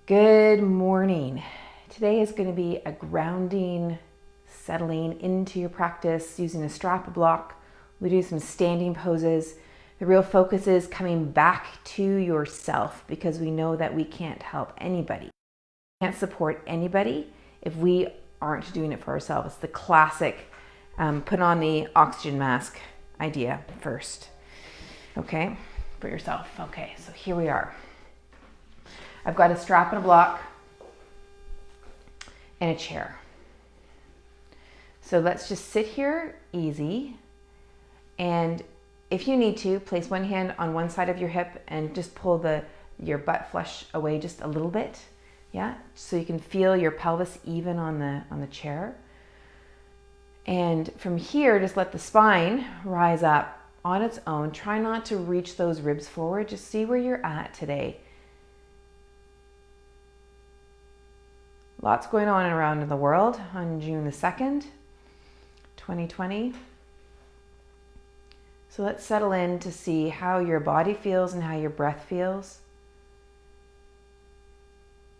Good morning. Today is going to be a grounding, settling into your practice using a strap block. We do some standing poses. The real focus is coming back to yourself because we know that we can't help anybody. We can't support anybody if we aren't doing it for ourselves. It's the classic put on the oxygen mask idea first. Okay, for yourself. Okay, so here we are. I've got a strap and a block and a chair. So let's just sit here easy. And if you need to, place one hand on one side of your hip and just pull your butt flush away just a little bit. Yeah, so you can feel your pelvis even on the chair. And from here, just let the spine rise up on its own. Try not to reach those ribs forward. Just see where you're at today. Lots going on around in the world on June the 2nd, 2020. So let's settle in to see how your body feels and how your breath feels.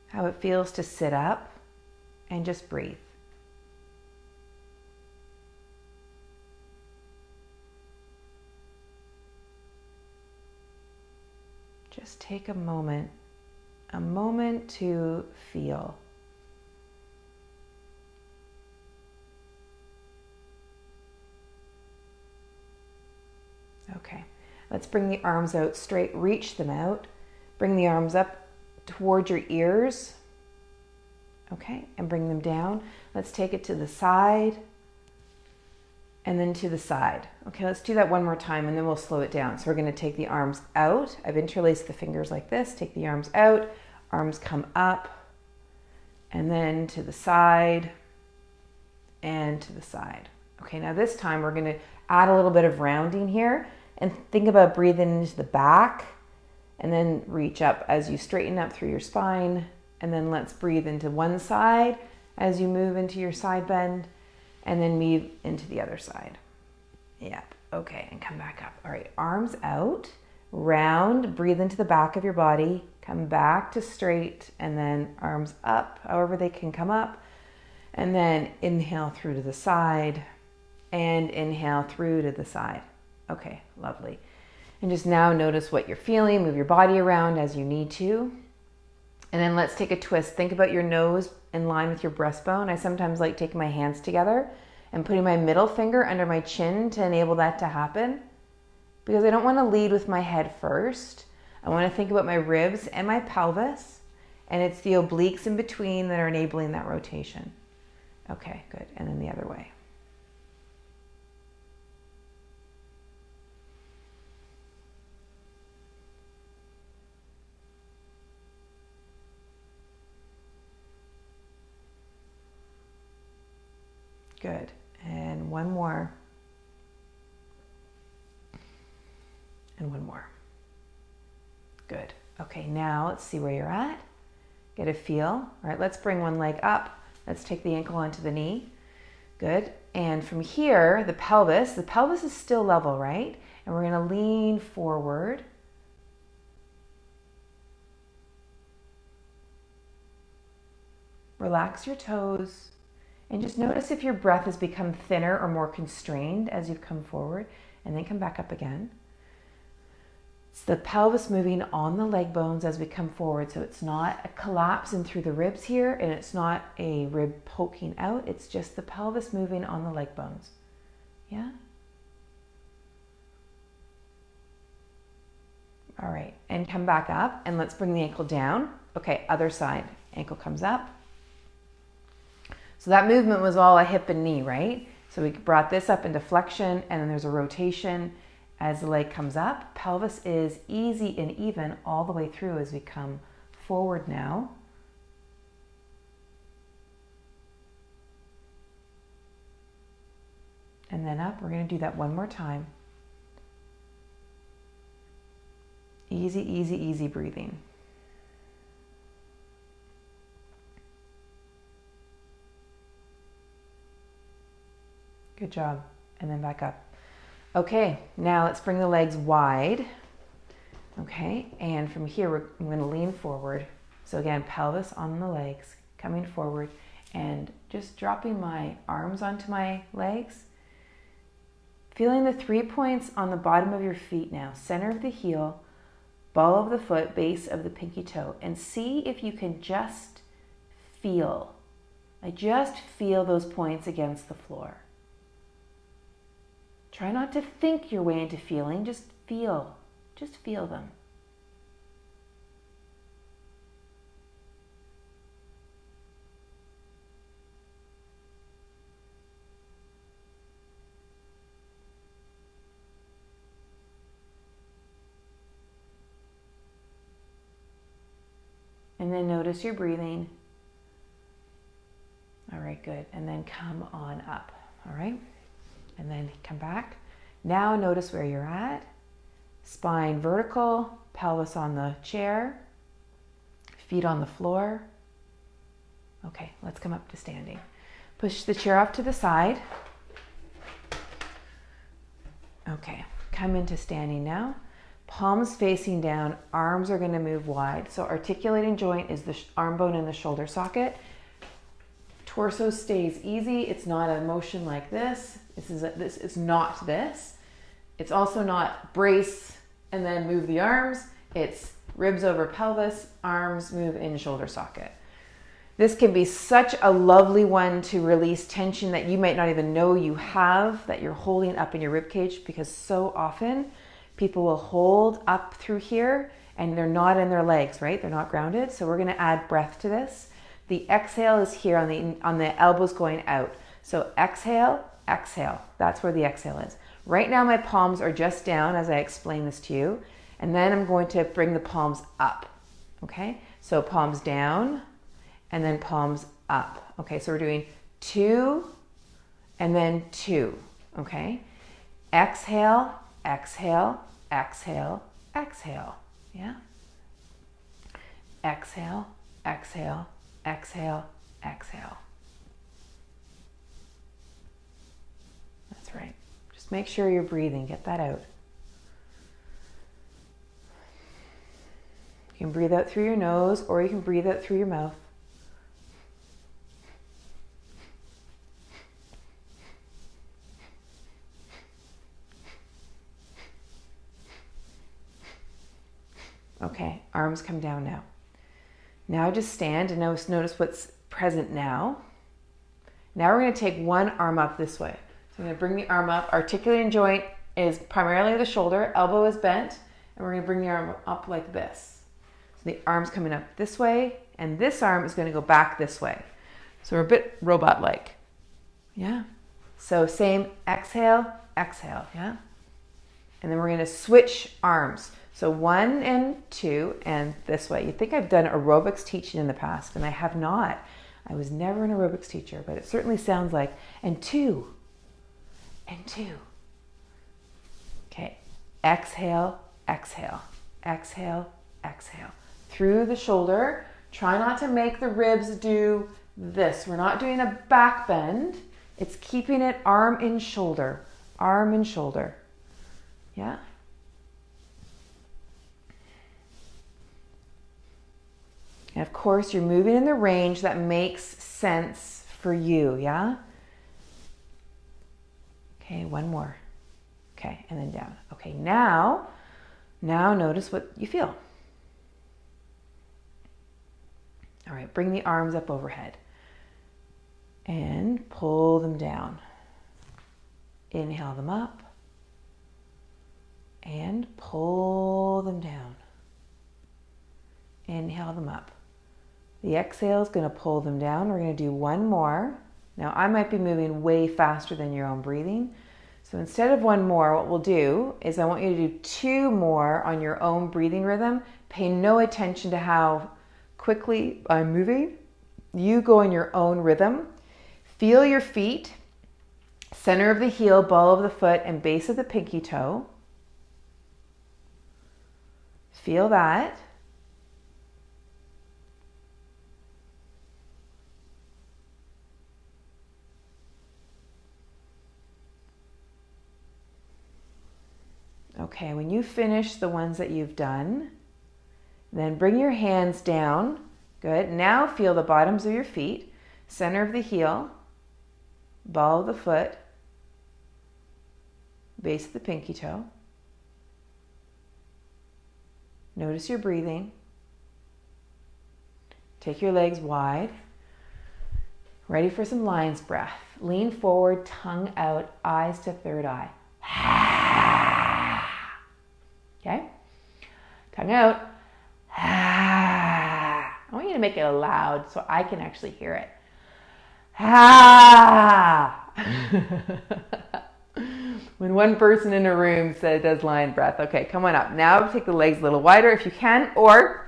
How it feels to sit up and just breathe. Just take a moment to feel. Okay, let's bring the arms out straight, reach them out. Bring the arms up towards your ears. Okay, and bring them down. Let's take it to the side and then to the side. Okay, let's do that one more time and then we'll slow it down. So we're going to take the arms out. I've interlaced the fingers like this. Take the arms out, arms come up, and then to the side and to the side. Okay, now this time we're going to add a little bit of rounding here. And think about breathing into the back and then reach up as you straighten up through your spine. And then let's breathe into one side as you move into your side bend and then move into the other side. Yep. Okay. And come back up. All right. Arms out, round, breathe into the back of your body, come back to straight and then arms up, however they can come up. And then inhale through to the side and inhale through to the side. Okay, lovely. And just now notice what you're feeling. Move your body around as you need to. And then let's take a twist. Think about your nose in line with your breastbone. I sometimes like taking my hands together and putting my middle finger under my chin to enable that to happen. Because I don't want to lead with my head first. I want to think about my ribs and my pelvis. And it's the obliques in between that are enabling that rotation. Okay, good. And then the other way. Good. And one more. And one more. Good. Okay, now let's see where you're at. Get a feel. All right, let's bring one leg up. Let's take the ankle onto the knee. Good. And from here, the pelvis is still level, right? And we're going to lean forward. Relax your toes. And just notice if your breath has become thinner or more constrained as you've come forward, and then come back up again. It's the pelvis moving on the leg bones as we come forward, so it's not a collapse in through the ribs here, and it's not a rib poking out, it's just the pelvis moving on the leg bones. Yeah? All right, and come back up, and let's bring the ankle down. Okay, other side. Ankle comes up. So that movement was all a hip and knee, right? So we brought this up into flexion, and then there's a rotation as the leg comes up. Pelvis is easy and even all the way through as we come forward now. And then up. We're going to do that one more time. Easy, easy, easy breathing. Good job. And then back up. Okay, now let's bring the legs wide. Okay, and from here, I'm going to lean forward. So again, pelvis on the legs, coming forward and just dropping my arms onto my legs. Feeling the 3 points on the bottom of your feet now, center of the heel, ball of the foot, base of the pinky toe, and see if you can just feel. Just feel those points against the floor. Try not to think your way into feeling, just feel them. And then notice your breathing. All right, good. And then come on up, all right? And then come back. Now notice where you're at. Spine vertical, pelvis on the chair, feet on the floor. Okay, let's come up to standing. Push the chair off to the side. Okay, come into standing now. Palms facing down, arms are going to move wide. So articulating joint is the arm bone in the shoulder socket. Torso stays easy. It's not a motion like this. This is not this. It's also not brace and then move the arms. It's ribs over pelvis, arms move in shoulder socket. This can be such a lovely one to release tension that you might not even know you have, that you're holding up in your rib cage, because so often people will hold up through here and they're not in their legs, right? They're not grounded. So we're going to add breath to this. The exhale is here on the elbows going out. So exhale, exhale. That's where the exhale is. Right now my palms are just down as I explain this to you. And then I'm going to bring the palms up. Okay? So palms down and then palms up. Okay, so we're doing 2 and then 2. Okay? Exhale, exhale, exhale, exhale. Yeah? Exhale, exhale, exhale, exhale. That's right. Just make sure you're breathing. Get that out. You can breathe out through your nose or you can breathe out through your mouth. Okay, arms come down now. Now just stand and notice what's present now. Now we're going to take one arm up this way. So I'm going to bring the arm up. Articulating joint is primarily the shoulder, elbow is bent, and we're going to bring the arm up like this. So the arm's coming up this way, and this arm is going to go back this way. So we're a bit robot-like. Yeah? So same exhale, exhale, yeah? And then we're going to switch arms. So 1 and 2 and this way. You'd think I've done aerobics teaching in the past, and I have not. I was never an aerobics teacher, but it certainly sounds like, and 2 and 2. Okay, exhale, exhale, exhale, exhale. Through the shoulder, try not to make the ribs do this. We're not doing a back bend. It's keeping it arm in shoulder, arm in shoulder. Yeah? And of course, you're moving in the range that makes sense for you, yeah? Okay, one more. Okay, and then down. Okay, now notice what you feel. All right, bring the arms up overhead and pull them down. Inhale them up and pull them down. Inhale them up. The exhale is going to pull them down. We're going to do one more. Now I might be moving way faster than your own breathing. So instead of one more, what we'll do is I want you to do 2 more on your own breathing rhythm. Pay no attention to how quickly I'm moving. You go in your own rhythm. Feel your feet, center of the heel, ball of the foot, and base of the pinky toe. Feel that. Okay, when you finish the ones that you've done, then bring your hands down Good. Now feel the bottoms of your feet, center of the heel, ball of the foot, base of the pinky toe. Notice your breathing. Take your legs wide. Ready for some lion's breath. Lean forward, tongue out, eyes to third eye. Okay? Tongue out. I want you to make it loud so I can actually hear it. When one person in a room does lion breath. Okay, come on up. Now take the legs a little wider if you can, or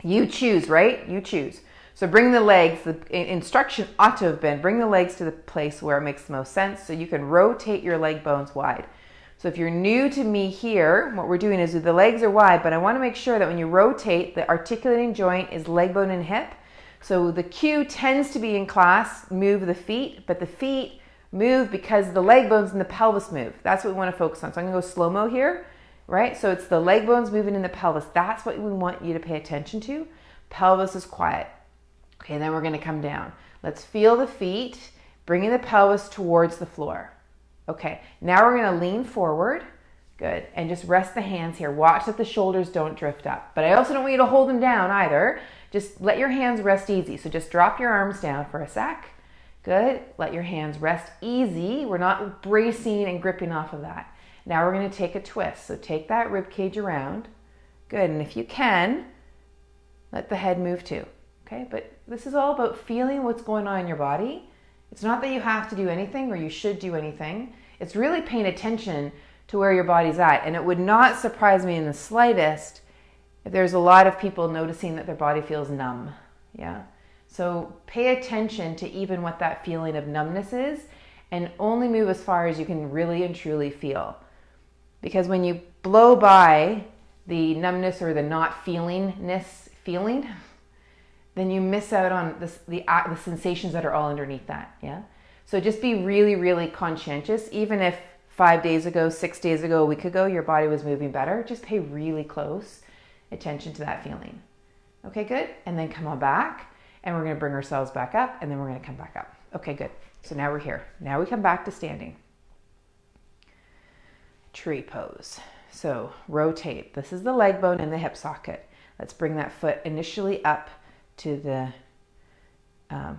you choose, right? You choose. So bring the legs, the instruction ought to have been, bring the legs to the place where it makes the most sense so you can rotate your leg bones wide. So if you're new to me here, what we're doing is the legs are wide, but I want to make sure that when you rotate, the articulating joint is leg bone and hip. So the cue tends to be in class, move the feet, but the feet move because the leg bones and the pelvis move. That's what we want to focus on. So I'm going to go slow-mo here, right? So it's the leg bones moving in the pelvis. That's what we want you to pay attention to. Pelvis is quiet. Okay, then we're going to come down. Let's feel the feet, bringing the pelvis towards the floor. Okay, now we're going to lean forward. Good. And just rest the hands here. Watch that the shoulders don't drift up. But I also don't want you to hold them down either. Just let your hands rest easy. So just drop your arms down for a sec. Good. Let your hands rest easy. We're not bracing and gripping off of that. Now we're going to take a twist. So take that rib cage around. Good. And if you can, let the head move too. Okay. But this is all about feeling what's going on in your body. It's not that you have to do anything or you should do anything. It's really paying attention to where your body's at. And it would not surprise me in the slightest if there's a lot of people noticing that their body feels numb. Yeah. So pay attention to even what that feeling of numbness is and only move as far as you can really and truly feel. Because when you blow by the numbness or the not feelingness feeling, then you miss out on the sensations that are all underneath that. Yeah. So just be really, really conscientious. Even if 5 days ago, 6 days ago, a week ago, your body was moving better, just pay really close attention to that feeling. Okay, good. And then come on back and we're going to bring ourselves back up and then we're going to come back up. Okay, good. So now we're here. Now we come back to standing. Tree pose. So rotate. This is the leg bone and the hip socket. Let's bring that foot initially up to the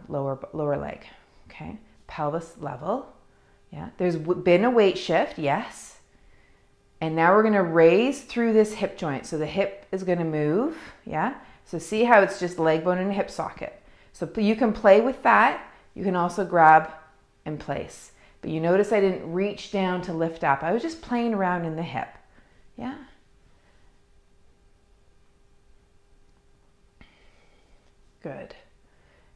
lower leg. Okay, pelvis level. Yeah, there's been a weight shift, yes. And now we're going to raise through this hip joint. So the hip is going to move, yeah. So see how it's just leg bone and hip socket. So you can play with that. You can also grab and place. But you notice I didn't reach down to lift up. I was just playing around in the hip, yeah. Good.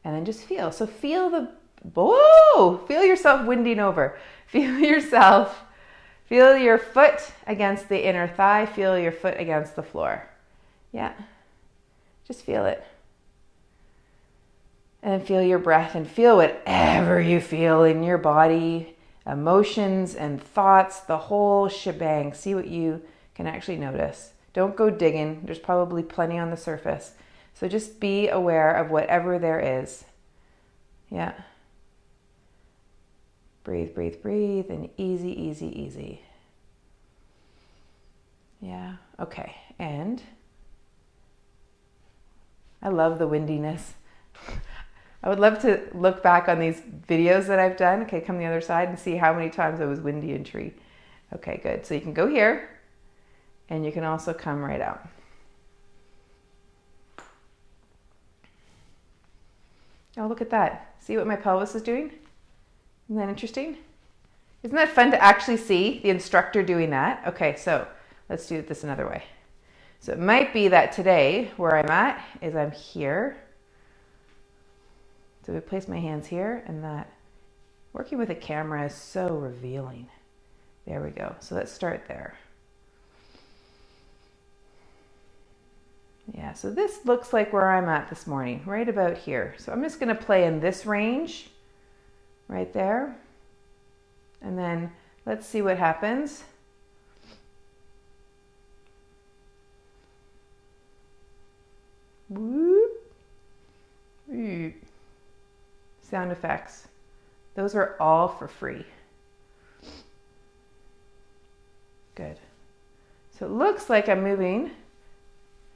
And then just feel. So feel feel yourself winding over. Feel yourself. Feel your foot against the inner thigh. Feel your foot against the floor. Yeah. Just feel it. And then feel your breath and feel whatever you feel in your body, emotions and thoughts, the whole shebang. See what you can actually notice. Don't go digging. There's probably plenty on the surface. So just be aware of whatever there is. Yeah. Breathe, breathe, breathe, and easy, easy, easy. Yeah, okay. And I love the windiness. I would love to look back on these videos that I've done. Okay, come the other side and see how many times I was windy in tree. Okay, good. So you can go here and you can also come right out. Oh, look at that. See what my pelvis is doing? Isn't that interesting? Isn't that fun to actually see the instructor doing that? Okay, so let's do this another way. So it might be that today where I'm at is I'm here. So I place my hands here and that. Working with a camera is so revealing. There we go. So let's start there. Yeah, so this looks like where I'm at this morning, right about here. So I'm just going to play in this range right there. And then let's see what happens. Whoop. sound effects. Those are all for free. Good. So it looks like I'm moving.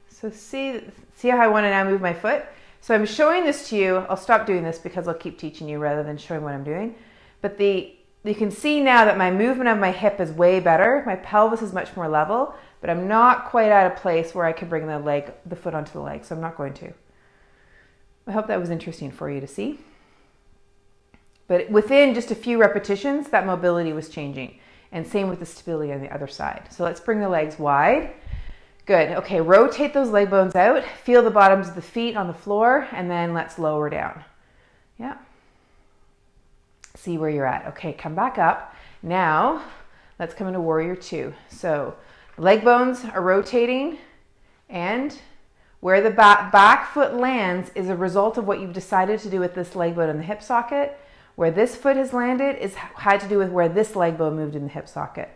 So see how I want to now move my foot? So I'm showing this to you. I'll stop doing this because I'll keep teaching you rather than showing what I'm doing. But you can see now that my movement of my hip is way better. My pelvis is much more level, but I'm not quite at a place where I can bring the foot onto the leg, so I'm not going to. I hope that was interesting for you to see. But within just a few repetitions, that mobility was changing. And same with the stability on the other side. So let's bring the legs wide. Good. Okay, rotate those leg bones out. Feel the bottoms of the feet on the floor, and then let's lower down. Yeah. See where you're at. Okay, come back up. Now, let's come into warrior two. So, leg bones are rotating, and where the back foot lands is a result of what you've decided to do with this leg bone in the hip socket. Where this foot has landed had to do with where this leg bone moved in the hip socket.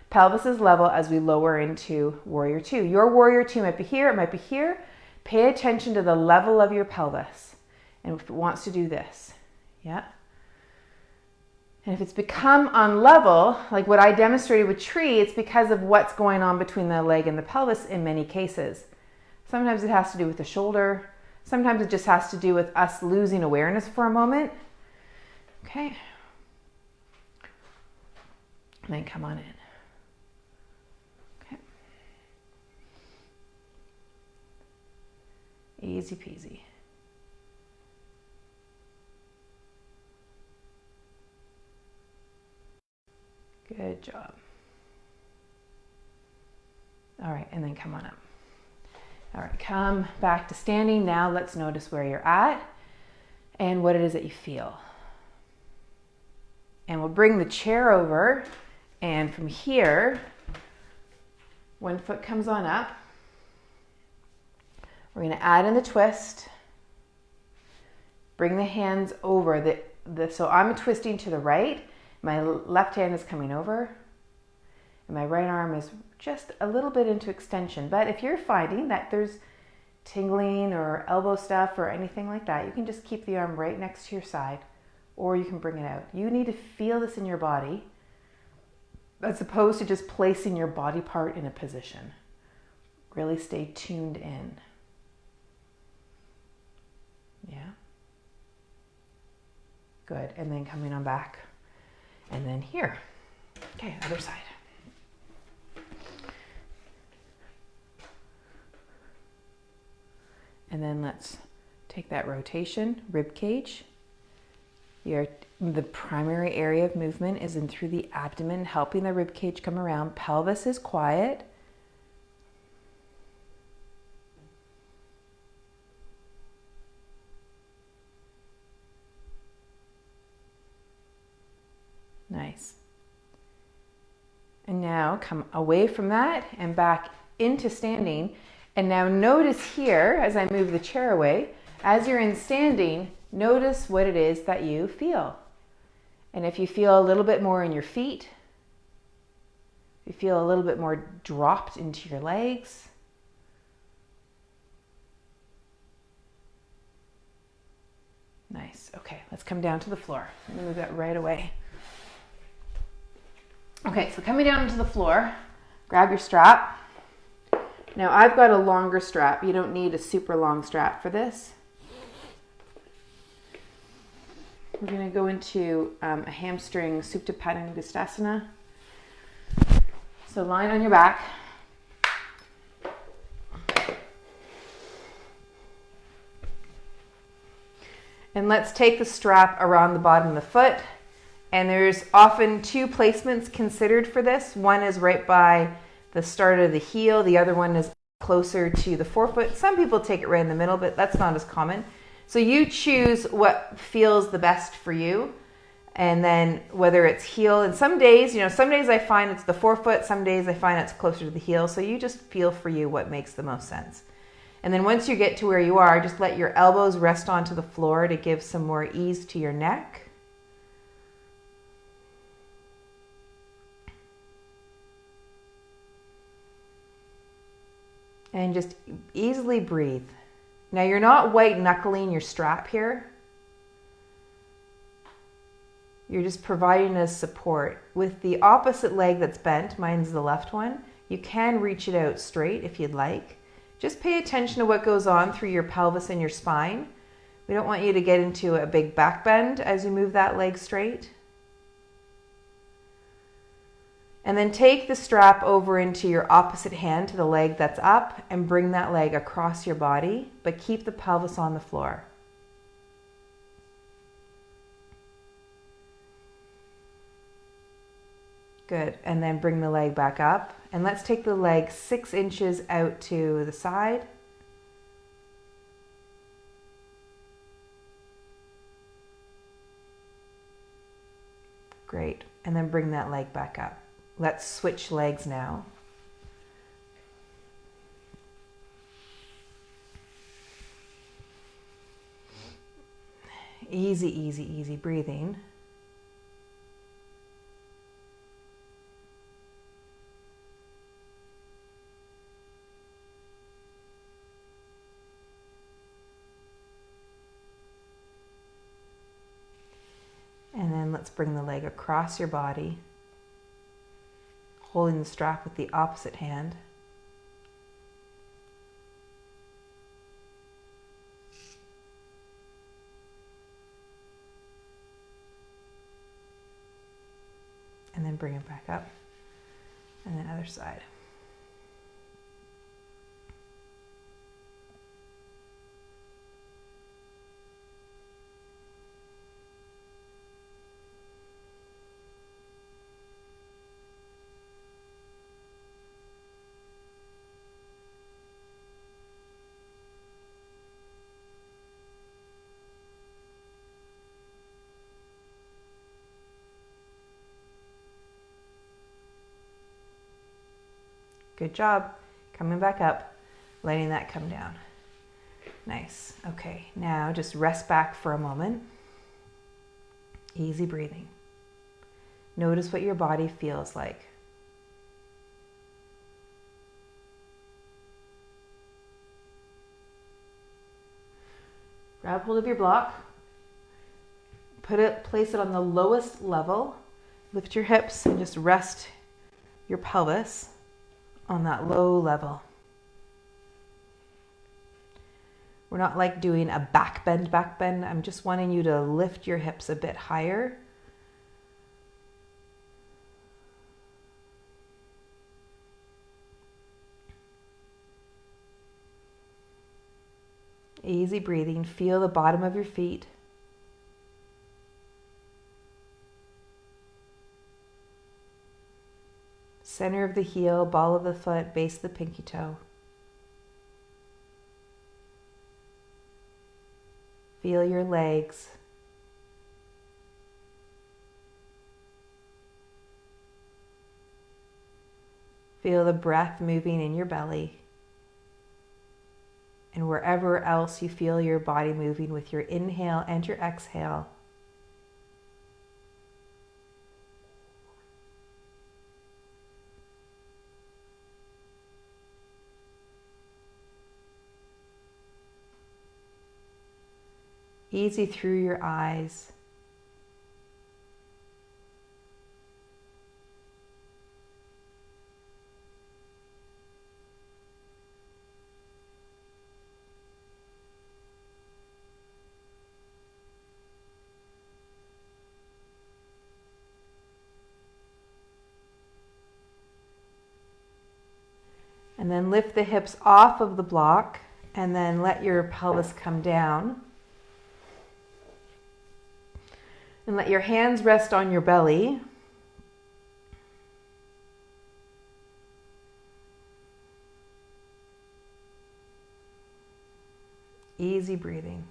Pelvis is level as we lower into warrior two. Your warrior two might be here, it might be here. Pay attention to the level of your pelvis. And if it wants to do this, yeah. And if it's become unlevel, like what I demonstrated with tree, it's because of what's going on between the leg and the pelvis in many cases. Sometimes it has to do with the shoulder. Sometimes it just has to do with us losing awareness for a moment. Okay. And then come on in. Okay. Easy peasy. Good job. All right, and then come on up. All right, come back to standing. Now let's notice where you're at and what it is that you feel. And we'll bring the chair over, and from here, one foot comes on up. We're going to add in the twist. Bring the hands over. So I'm twisting to the right. My left hand is coming over, and my right arm is just a little bit into extension. But if you're finding that there's tingling or elbow stuff or anything like that, you can just keep the arm right next to your side, or you can bring it out. You need to feel this in your body as opposed to just placing your body part in a position. Really stay tuned in. Yeah. Good. And then coming on back. And then here. Okay, other side. And then let's take that rotation, rib cage. The primary area of movement is in through the abdomen, helping the rib cage come around. Pelvis is quiet. Nice. And now come away from that and back into standing. And now notice here, as I move the chair away, as you're in standing, notice what it is that you feel. And if you feel a little bit more in your feet, you feel a little bit more dropped into your legs. Nice. Okay, let's come down to the floor. I'm going to move that right away. Okay, so coming down to the floor, grab your strap. Now I've got a longer strap. You don't need a super long strap for this. We're going to go into a hamstring Supta Padangusthasana. So lying on your back. And let's take the strap around the bottom of the foot. And there's often two placements considered for this. One is right by the start of the heel. The other one is closer to the forefoot. Some people take it right in the middle, but that's not as common. So you choose what feels the best for you. And then whether it's heel, and some days I find it's the forefoot, some days I find it's closer to the heel. So you just feel for you what makes the most sense. And then once you get to where you are, just let your elbows rest onto the floor to give some more ease to your neck. And just easily breathe. Now you're not white knuckling your strap here. You're just providing as support. With the opposite leg that's bent, mine's the left one, you can reach it out straight if you'd like. Just pay attention to what goes on through your pelvis and your spine. We don't want you to get into a big back bend as you move that leg straight. And then take the strap over into your opposite hand to the leg that's up and bring that leg across your body, but keep the pelvis on the floor. Good, and then bring the leg back up. And let's take the leg 6 inches out to the side. Great, and then bring that leg back up. Let's switch legs now. Easy, easy, easy breathing. And then let's bring the leg across your body, holding the strap with the opposite hand. And then bring it back up. And then other side. Good job. Coming back up, letting that come down. Nice. Okay, now just rest back for a moment. Easy breathing. Notice what your body feels like. Grab hold of your block. Place it on the lowest level. Lift your hips and just rest your pelvis on that low level. We're not like doing a back bend. I'm just wanting you to lift your hips a bit higher. Easy breathing. Feel the bottom of your feet. Center of the heel, ball of the foot, base of the pinky toe. Feel your legs. Feel the breath moving in your belly. And wherever else you feel your body moving with your inhale and your exhale. Easy through your eyes. And then lift the hips off of the block and then let your pelvis come down. And let your hands rest on your belly. Easy breathing.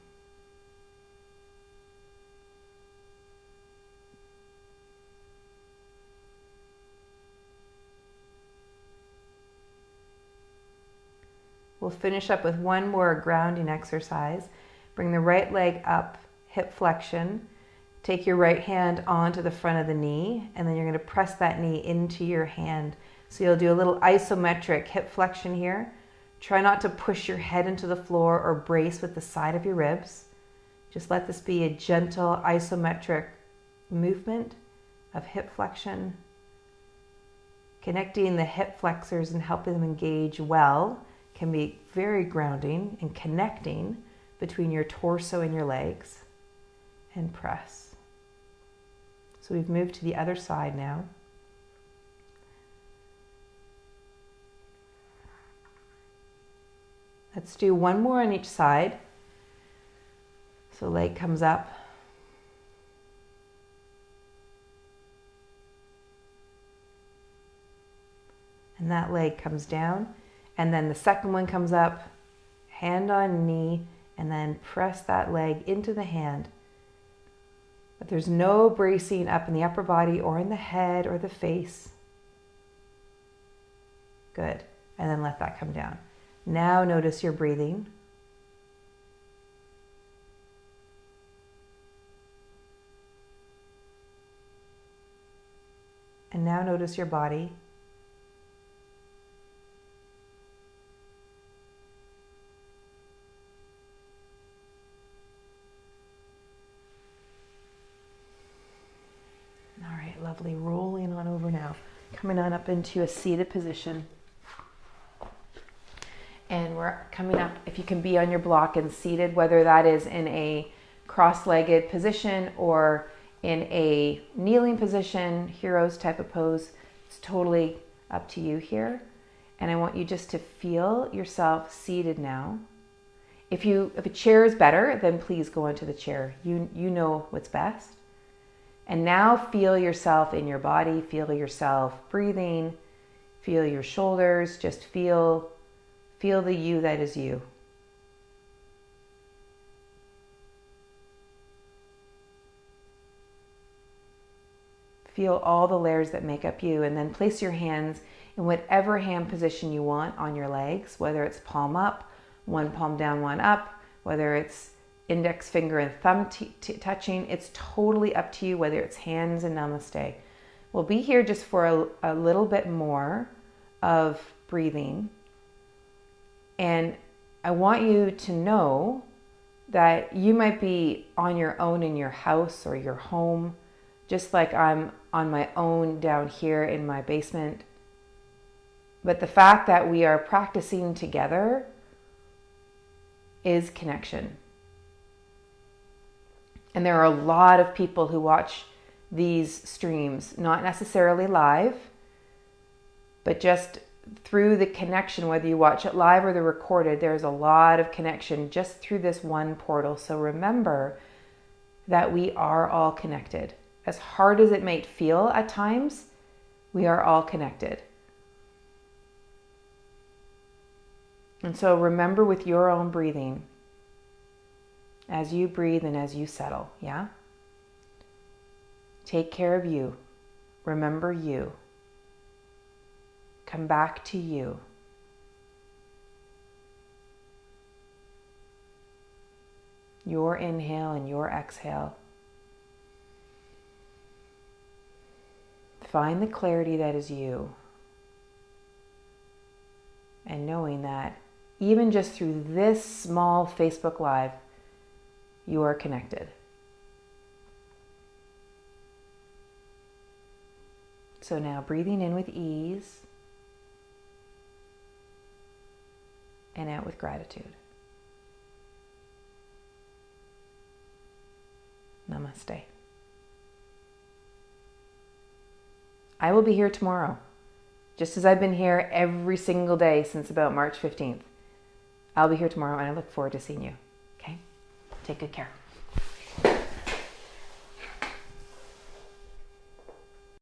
We'll finish up with one more grounding exercise. Bring the right leg up, hip flexion. Take your right hand onto the front of the knee, and then you're going to press that knee into your hand. So you'll do a little isometric hip flexion here. Try not to push your head into the floor or brace with the side of your ribs. Just let this be a gentle isometric movement of hip flexion, connecting the hip flexors and helping them engage well can be very grounding and connecting between your torso and your legs, and press. So we've moved to the other side now. Let's do one more on each side. So leg comes up. And that leg comes down. And then the second one comes up, hand on knee, and then press that leg into the hand. But there's no bracing up in the upper body or in the head or the face. Good. And then let that come down. Now notice your breathing. And now notice your body. All right, lovely. Rolling on over now. Coming on up into a seated position. And we're coming up, if you can be on your block and seated, whether that is in a cross-legged position or in a kneeling position, heroes type of pose, it's totally up to you here. And I want you just to feel yourself seated now. If a chair is better, then please go into the chair. You know what's best. And now feel yourself in your body, feel yourself breathing, feel your shoulders, just feel the you that is you. Feel all the layers that make up you, and then place your hands in whatever hand position you want on your legs, whether it's palm up, one palm down, one up, whether it's index finger and thumb touching. It's totally up to you, whether it's hands and namaste. We'll be here just for a little bit more of breathing. And I want you to know that you might be on your own in your house or your home, just like I'm on my own down here in my basement. But the fact that we are practicing together is connection. And there are a lot of people who watch these streams, not necessarily live, but just through the connection, whether you watch it live or the recorded, there's a lot of connection just through this one portal. So remember that we are all connected. As hard as it might feel at times, we are all connected. And so remember with your own breathing, as you breathe and as you settle, yeah? Take care of you. Remember you. Come back to you. Your inhale and your exhale. Find the clarity that is you. And knowing that even just through this small Facebook Live, you are connected. So now breathing in with ease and out with gratitude. Namaste. I will be here tomorrow, just as I've been here every single day since about March 15th. I'll be here tomorrow and I look forward to seeing you. Okay? Take good care.